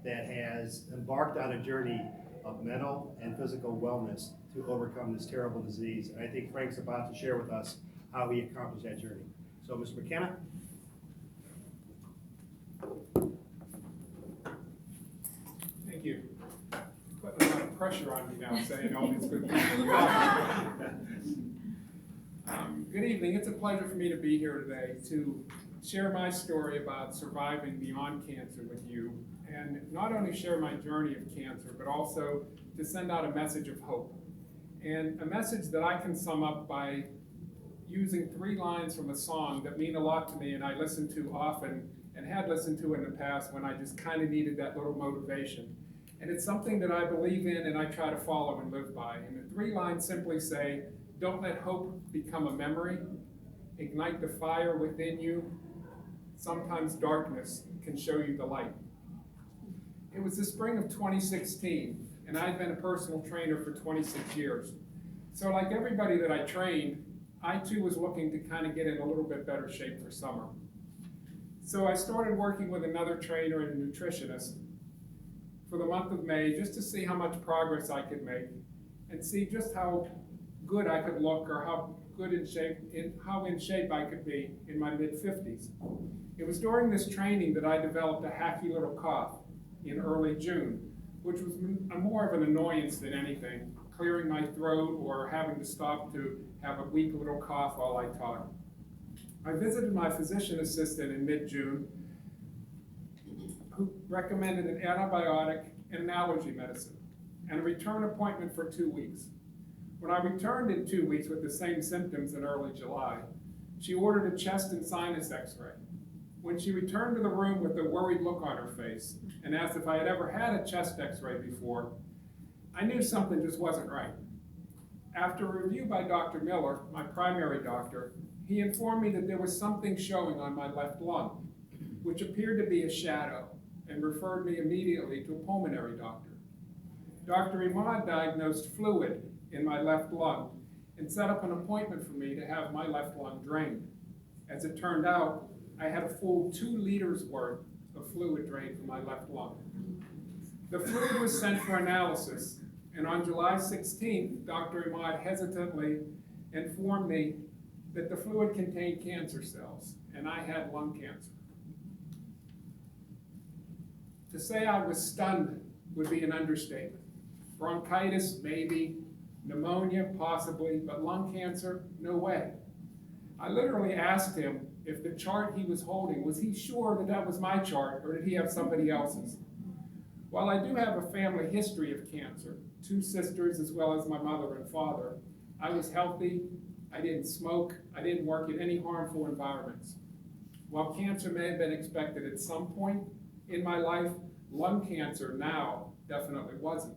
that has embarked on a journey of mental and physical wellness to overcome this terrible disease. And I think Frank's about to share with us how he accomplished that journey. So, Mr. McKenna. Thank you. Putting a lot of pressure on me now, saying all these good things. Good evening. It's a pleasure for me to be here today to share my story about surviving beyond cancer with you, and not only share my journey of cancer, but also to send out a message of hope. And a message that I can sum up by using 3 lines from a song that mean a lot to me and I listen to often and had listened to in the past when I just kind of needed that little motivation. And it's something that I believe in and I try to follow and live by. And the 3 lines simply say, don't let hope become a memory, ignite the fire within you. Sometimes darkness can show you the light. It was the spring of 2016, and I'd been a personal trainer for 26 years. So like everybody that I trained, I too was looking to kind of get in a little bit better shape for summer. So I started working with another trainer and a nutritionist for the month of May just to see how much progress I could make and see just how good I could look or how good in shape I could be in my mid-50s. It was during this training that I developed a hacky little cough in early June, which was more of an annoyance than anything, clearing my throat or having to stop to have a weak little cough while I taught. I visited my physician assistant in mid-June, who recommended an antibiotic and an allergy medicine, and a return appointment for 2 weeks. When I returned in 2 weeks with the same symptoms in early July, she ordered a chest and sinus x-ray. When she returned to the room with a worried look on her face and asked if I had ever had a chest x-ray before, I knew something just wasn't right. After a review by Dr. Miller, my primary doctor, he informed me that there was something showing on my left lung, which appeared to be a shadow, and referred me immediately to a pulmonary doctor. Dr. Imad diagnosed fluid in my left lung and set up an appointment for me to have my left lung drained. As it turned out, I had a full 2 liters worth of fluid drained from my left lung. The fluid was sent for analysis, and on July 16th, Dr. Imad hesitantly informed me that the fluid contained cancer cells, and I had lung cancer. To say I was stunned would be an understatement. Bronchitis, maybe. Pneumonia, possibly, but lung cancer, no way. I literally asked him if the chart he was holding, was he sure that that was my chart, or did he have somebody else's? While I do have a family history of cancer, 2 sisters as well as my mother and father, I was healthy, I didn't smoke, I didn't work in any harmful environments. While cancer may have been expected at some point in my life, lung cancer now definitely wasn't.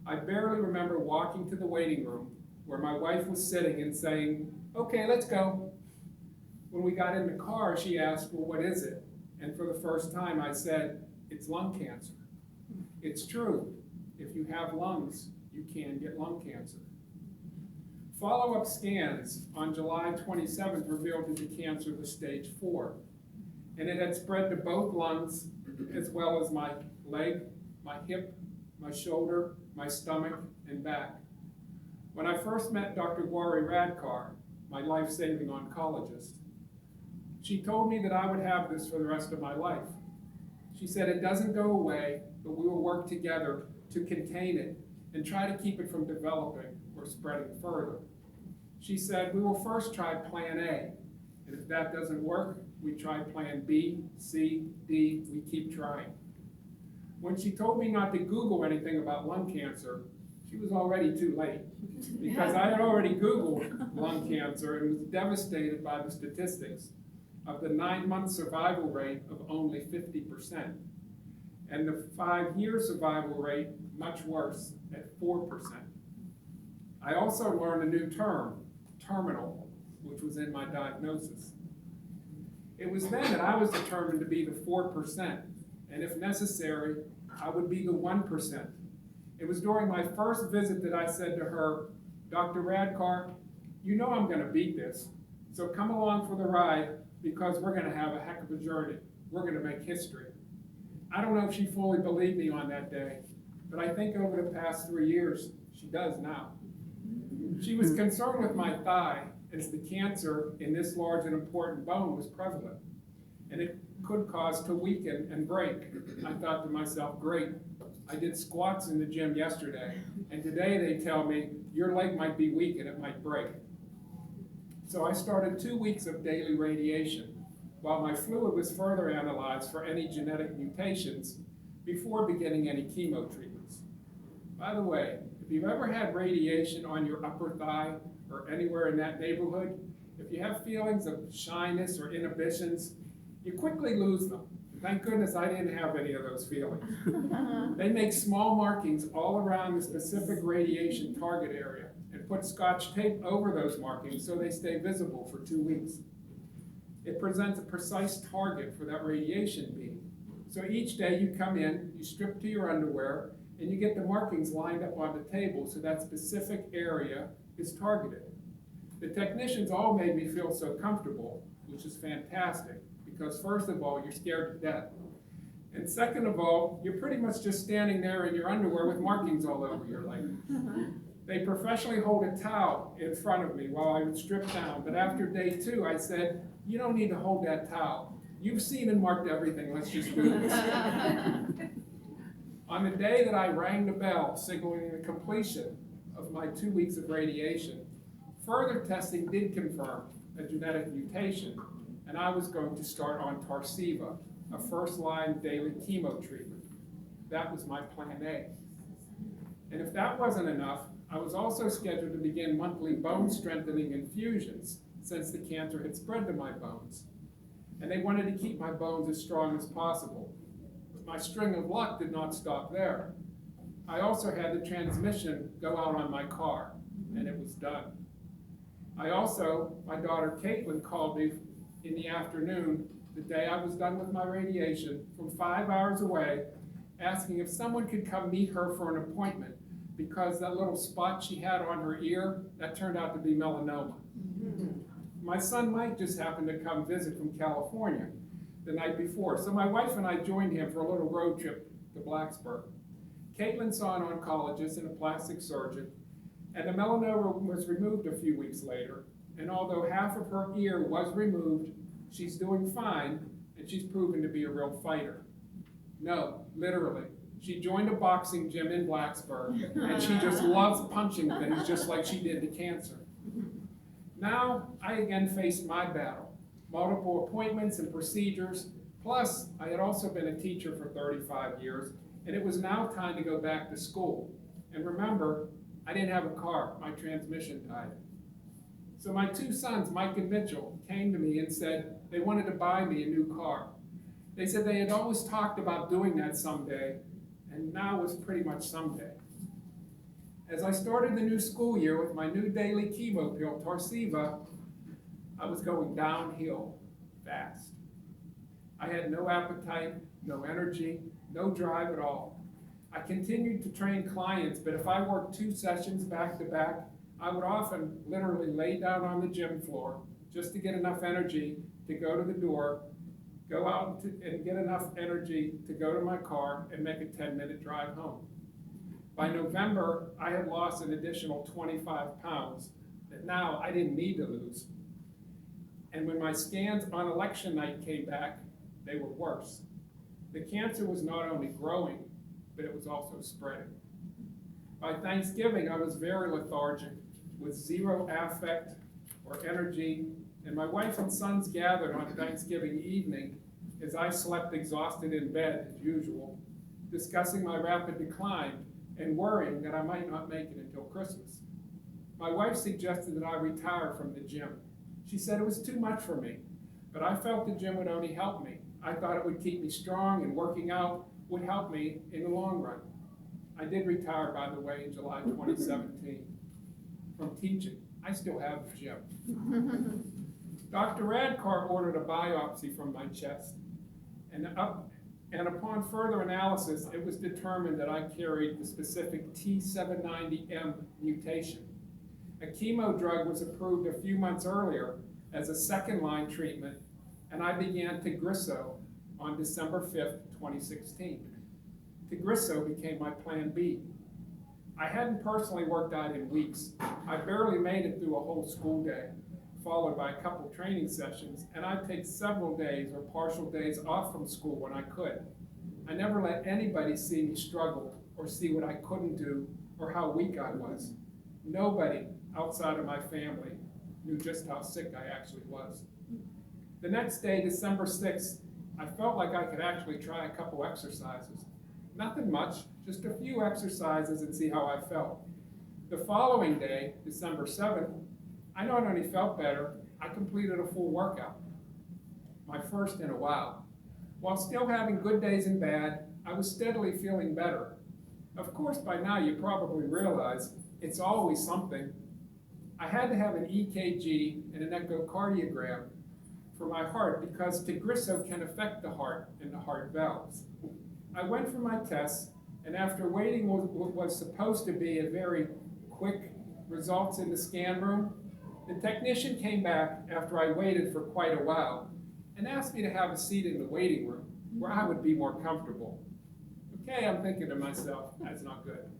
I barely remember walking to the waiting room where my wife was sitting and saying, "Okay, let's go." When we got in the car, she asked, "Well, what is it?" And for the first time, I said, "It's lung cancer." It's true. If you have lungs, you can get lung cancer. Follow-up scans on July 27th revealed that the cancer was stage 4, and it had spread to both lungs as well as my leg, my hip, my shoulder, my stomach, and back. When I first met Dr. Gauri Radkar, my life-saving oncologist, she told me that I would have this for the rest of my life. She said it doesn't go away, but we will work together to contain it and try to keep it from developing or spreading further. She said we will first try plan A, and if that doesn't work, we try plan B, C, D, we keep trying. When she told me not to Google anything about lung cancer, she was already too late, because I had already Googled lung cancer and was devastated by the statistics of the 9-month survival rate of only 50%, and the 5-year survival rate much worse at 4%. I also learned a new term, terminal, which was in my diagnosis. It was then that I was determined to be the 4%, and if necessary, I would be the 1%. It was during my first visit that I said to her, "Dr. Radkar, you know I'm going to beat this, so come along for the ride because we're going to have a heck of a journey. We're going to make history." I don't know if she fully believed me on that day, but I think over the past 3 years, she does now. She was concerned with my thigh, as the cancer in this large and important bone was prevalent, and it could cause to weaken and break. I thought to myself, great, I did squats in the gym yesterday, and today they tell me your leg might be weak and it might break. So I started 2 weeks of daily radiation, while my fluid was further analyzed for any genetic mutations before beginning any chemo treatments. By the way, if you've ever had radiation on your upper thigh or anywhere in that neighborhood, if you have feelings of shyness or inhibitions, you quickly lose them. Thank goodness I didn't have any of those feelings. They make small markings all around the specific radiation target area and put Scotch tape over those markings so they stay visible for 2 weeks. It presents a precise target for that radiation beam. So each day you come in, you strip to your underwear, and you get the markings lined up on the table so that specific area is targeted. The technicians all made me feel so comfortable, which is fantastic, because first of all, you're scared to death. And second of all, you're pretty much just standing there in your underwear with markings all over your leg. They professionally hold a towel in front of me while I would strip down, but after day 2, I said, you don't need to hold that towel. You've seen and marked everything, let's just do this. On the day that I rang the bell, signaling the completion of my 2 weeks of radiation, further testing did confirm a genetic mutation, and I was going to start on Tarceva, a first-line daily chemo treatment. That was my plan A. And if that wasn't enough, I was also scheduled to begin monthly bone strengthening infusions since the cancer had spread to my bones. And they wanted to keep my bones as strong as possible. But my string of luck did not stop there. I also had the transmission go out on my car, and it was done. My daughter Caitlin called me in the afternoon, the day I was done with my radiation, from 5 hours away, asking if someone could come meet her for an appointment because that little spot she had on her ear, that turned out to be melanoma. My son Mike just happened to come visit from California the night before, so my wife and I joined him for a little road trip to Blacksburg. Caitlin saw an oncologist and a plastic surgeon, and the melanoma was removed a few weeks later, and although half of her ear was removed, she's doing fine, and she's proven to be a real fighter. No, literally. She joined a boxing gym in Blacksburg, and she just loves punching things just like she did to cancer. Now, I again faced my battle. Multiple appointments and procedures, plus I had also been a teacher for 35 years, and it was now time to go back to school. And remember, I didn't have a car, my transmission died. So my 2 sons, Mike and Mitchell, came to me and said they wanted to buy me a new car. They said they had always talked about doing that someday, and now was pretty much someday. As I started the new school year with my new daily chemo pill, Tarceva, I was going downhill fast. I had no appetite, no energy, no drive at all. I continued to train clients, but if I worked 2 sessions back to back, I would often literally lay down on the gym floor just to get enough energy to go to the door, go out and get enough energy to go to my car and make a 10-minute drive home. By November, I had lost an additional 25 pounds that now I didn't need to lose. And when my scans on election night came back, they were worse. The cancer was not only growing, but it was also spreading. By Thanksgiving, I was very lethargic, with zero affect or energy, and my wife and sons gathered on Thanksgiving evening as I slept exhausted in bed as usual, discussing my rapid decline and worrying that I might not make it until Christmas. My wife suggested that I retire from the gym. She said it was too much for me, but I felt the gym would only help me. I thought it would keep me strong, and working out would help me in the long run. I did retire, by the way, in July 2017 from teaching. I still have the gym. Dr. Radcar ordered a biopsy from my chest, and upon further analysis, it was determined that I carried the specific T790M mutation. A chemo drug was approved a few months earlier as a second-line treatment, and I began Tagrisso on December 5th, 2016. Tagrisso became my plan B. I hadn't personally worked out in weeks. I barely made it through a whole school day, followed by a couple training sessions, and I'd take several days or partial days off from school when I could. I never let anybody see me struggle or see what I couldn't do or how weak I was. Nobody outside of my family knew just how sick I actually was. The next day, December 6th, I felt like I could actually try a couple exercises. Nothing much, just a few exercises and see how I felt. The following day, December 7th, I not only felt better, I completed a full workout. My first in a while. While still having good days and bad, I was steadily feeling better. Of course, by now you probably realize it's always something. I had to have an EKG and an echocardiogram for my heart because Tagrisso can affect the heart and the heart valves. I went for my tests, and after waiting what was supposed to be a very quick results in the scan room, the technician came back after I waited for quite a while and asked me to have a seat in the waiting room where I would be more comfortable. Okay, I'm thinking to myself, that's not good.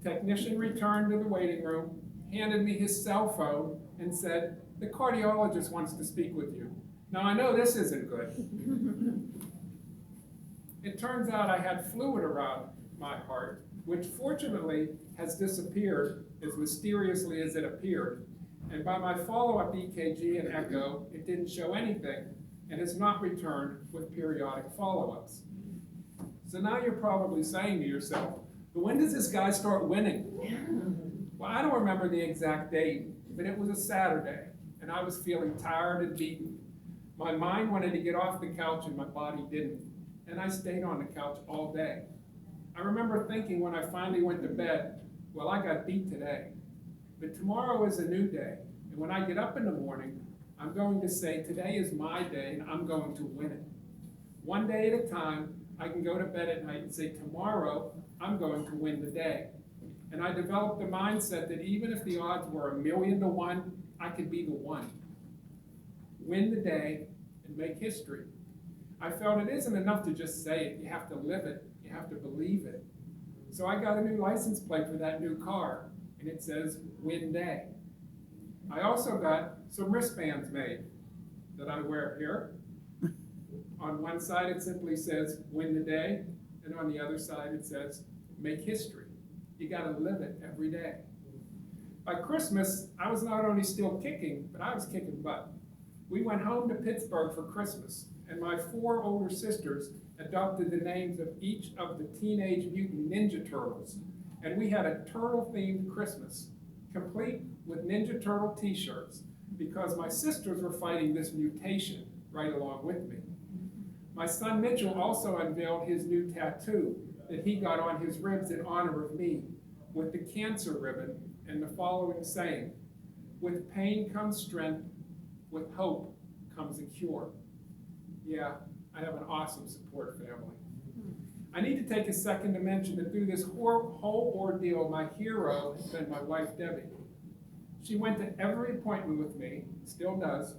Technician returned to the waiting room, handed me his cell phone, and said, "The cardiologist wants to speak with you." Now I know this isn't good. It turns out I had fluid around my heart, which fortunately has disappeared as mysteriously as it appeared. And by my follow-up EKG and echo, it didn't show anything and has not returned with periodic follow-ups. So now you're probably saying to yourself, "But when does this guy start winning?" Well, I don't remember the exact date, but it was a Saturday, and I was feeling tired and beaten. My mind wanted to get off the couch and my body didn't, and I stayed on the couch all day. I remember thinking when I finally went to bed, well, I got beat today, but tomorrow is a new day, and when I get up in the morning, I'm going to say, today is my day, and I'm going to win it. One day at a time, I can go to bed at night and say, tomorrow, I'm going to win the day. And I developed the mindset that even if the odds were 1,000,000 to 1, I could be the one. Win the day and make history. I felt it isn't enough to just say it. You have to live it. You have to believe it. So I got a new license plate for that new car, and it says Win Day. I also got some wristbands made that I wear here. On one side it simply says Win the Day, and on the other side it says Make History. You got to live it every day. By Christmas, I was not only still kicking, but I was kicking butt. We went home to Pittsburgh for Christmas, and my 4 older sisters adopted the names of each of the Teenage Mutant Ninja Turtles, and we had a turtle-themed Christmas, complete with Ninja Turtle t-shirts, because my sisters were fighting this mutation right along with me. My son Mitchell also unveiled his new tattoo that he got on his ribs in honor of me, with the cancer ribbon and the following saying, "With pain comes strength, with hope comes a cure." Yeah, I have an awesome support family. I need to take a second to mention that through this whole ordeal, my hero has been my wife, Debbie. She went to every appointment with me, still does.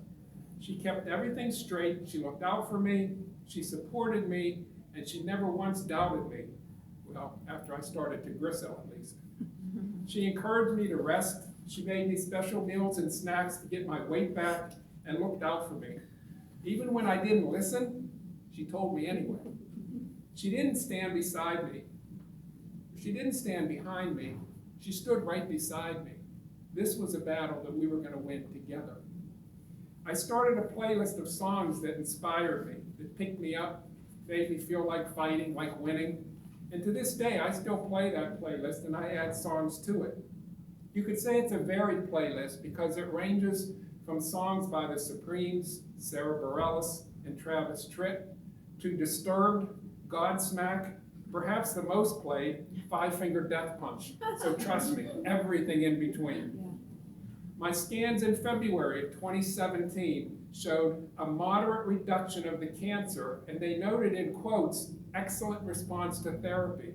She kept everything straight. She looked out for me. She supported me, and she never once doubted me. Well, after I started Tagrisso, at least. She encouraged me to rest. She made me special meals and snacks to get my weight back and looked out for me. Even when I didn't listen, she told me anyway. She didn't stand beside me. She didn't stand behind me. She stood right beside me. This was a battle that we were going to win together. I started a playlist of songs that inspired me, that picked me up, made me feel like fighting, like winning. And to this day, I still play that playlist and I add songs to it. You could say it's a varied playlist because it ranges from songs by the Supremes, Sarah Bareilles, and Travis Tritt, to Disturbed, Godsmack, perhaps the most played, Five Finger Death Punch. So trust me, everything in between. My scans in February of 2017 showed a moderate reduction of the cancer, and they noted in quotes, excellent response to therapy.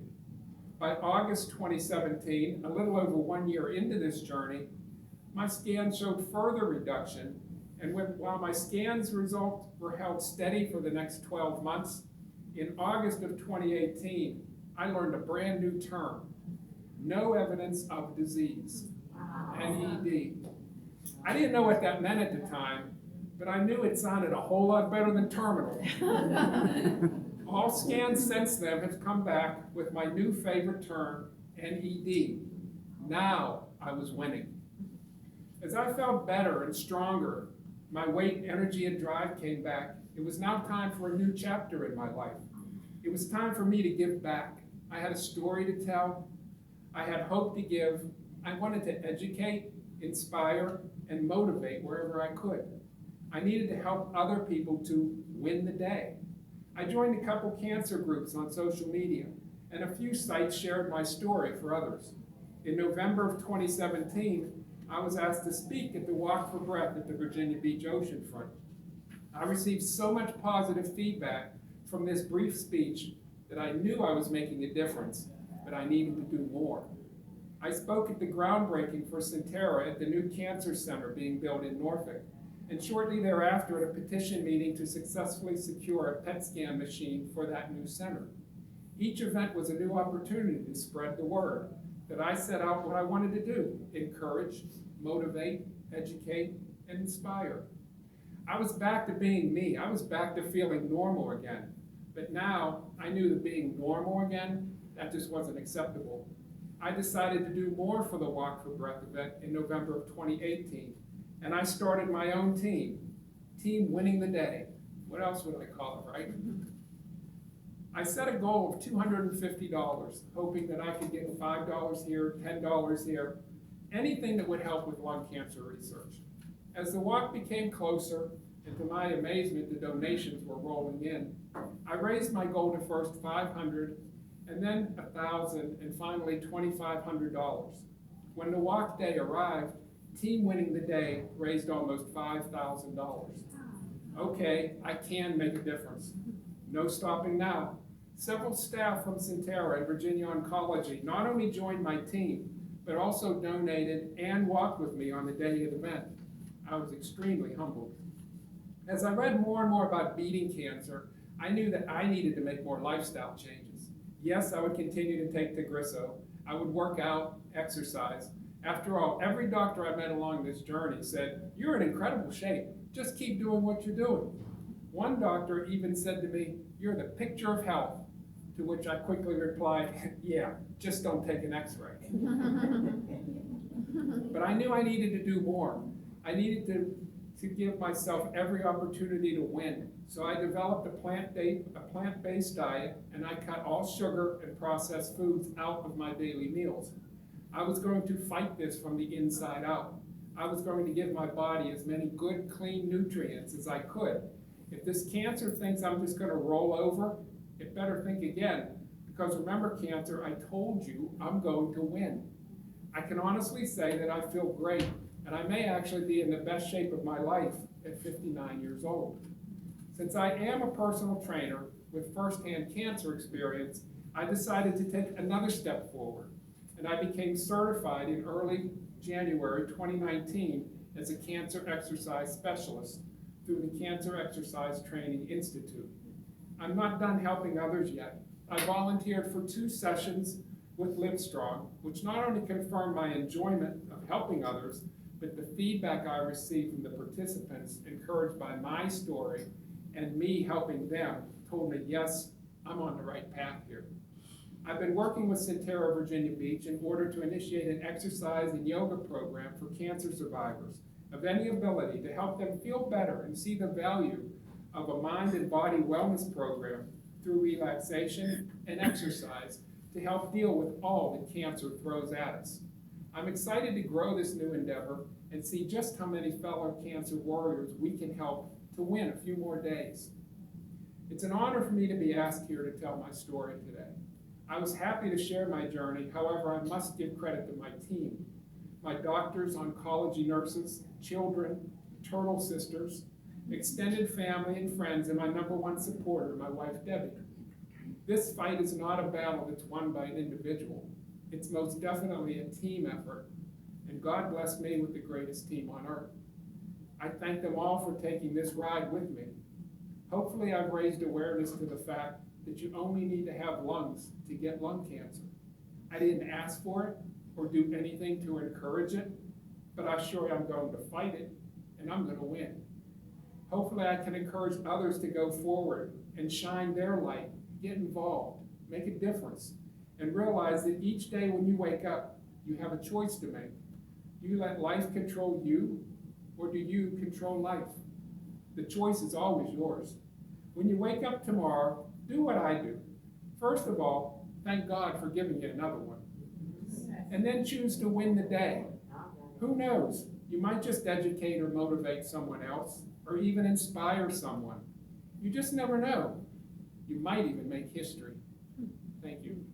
By August 2017, a little over 1 year into this journey, my scans showed further reduction, and while my scans results were held steady for the next 12 months, In August of 2018, I learned a brand new term, no evidence of disease, NED. I didn't know what that meant at the time, but I knew it sounded a whole lot better than terminal. All scans since then have come back with my new favorite term, NED. Now I was winning. As I felt better and stronger, my weight, energy, and drive came back. It was now time for a new chapter in my life. It was time for me to give back. I had a story to tell. I had hope to give. I wanted to educate, inspire, and motivate wherever I could. I needed to help other people to win the day. I joined a couple cancer groups on social media, and a few sites shared my story for others. In November of 2017, I was asked to speak at the Walk for Breath at the Virginia Beach oceanfront. I received so much positive feedback from this brief speech that I knew I was making a difference, but I needed to do more. I spoke at the groundbreaking for Sentara at the new cancer center being built in Norfolk, and shortly thereafter at a petition meeting to successfully secure a PET scan machine for that new center. Each event was a new opportunity to spread the word that I set out what I wanted to do: encourage, motivate, educate, and inspire. I was back to being me. I was back to feeling normal again. But now I knew that being normal again, that just wasn't acceptable. I decided to do more for the Walk for Breath event in November of 2018. And I started my own team, Team Winning the Day. What else would I call it, right? I set a goal of $250, hoping that I could get $5 here, $10 here, anything that would help with lung cancer research. As the walk became closer, and to my amazement, the donations were rolling in, I raised my goal to first $500, and then $1,000, and finally $2,500. When the walk day arrived, Team Winning the Day raised almost $5,000. Okay, I can make a difference. No stopping now. Several staff from Sentara and Virginia Oncology not only joined my team, but also donated and walked with me on the day of the event. I was extremely humbled. As I read more and more about beating cancer, I knew that I needed to make more lifestyle changes. Yes, I would continue to take Tagrisso. I would work out, exercise. After all, every doctor I met along this journey said, "You're in incredible shape. Just keep doing what you're doing." One doctor even said to me, "You're the picture of health," to which I quickly replied, "Yeah, just don't take an x-ray." But I knew I needed to do more. I needed to give myself every opportunity to win. So I developed a plant-based diet, and I cut all sugar and processed foods out of my daily meals. I was going to fight this from the inside out. I was going to give my body as many good, clean nutrients as I could. If this cancer thinks I'm just going to roll over, it better think again. Because remember, cancer, I told you I'm going to win. I can honestly say that I feel great, and I may actually be in the best shape of my life at 59 years old. Since I am a personal trainer with firsthand cancer experience, I decided to take another step forward, and I became certified in early January 2019 as a cancer exercise specialist through the Cancer Exercise Training Institute. I'm not done helping others yet. I volunteered for 2 sessions with Livestrong, which not only confirmed my enjoyment of helping others, but the feedback I received from the participants, encouraged by my story and me helping them, told me, yes, I'm on the right path here. I've been working with Sentara Virginia Beach in order to initiate an exercise and yoga program for cancer survivors of any ability to help them feel better and see the value of a mind and body wellness program through relaxation and exercise to help deal with all that cancer throws at us. I'm excited to grow this new endeavor and see just how many fellow cancer warriors we can help to win a few more days. It's an honor for me to be asked here to tell my story today. I was happy to share my journey, however, I must give credit to my team, my doctors, oncology nurses, children, maternal sisters, extended family and friends, and my #1 supporter, my wife, Debbie. This fight is not a battle that's won by an individual. It's most definitely a team effort, and God bless me with the greatest team on earth. I thank them all for taking this ride with me. Hopefully I've raised awareness to the fact that you only need to have lungs to get lung cancer. I didn't ask for it or do anything to encourage it, but I sure am going to fight it, and I'm going to win. Hopefully I can encourage others to go forward and shine their light, get involved, make a difference, and realize that each day when you wake up, you have a choice to make. Do you let life control you, or do you control life? The choice is always yours. When you wake up tomorrow, do what I do. First of all, thank God for giving you another one. And then choose to win the day. Who knows? You might just educate or motivate someone else, or even inspire someone. You just never know. You might even make history. Thank you.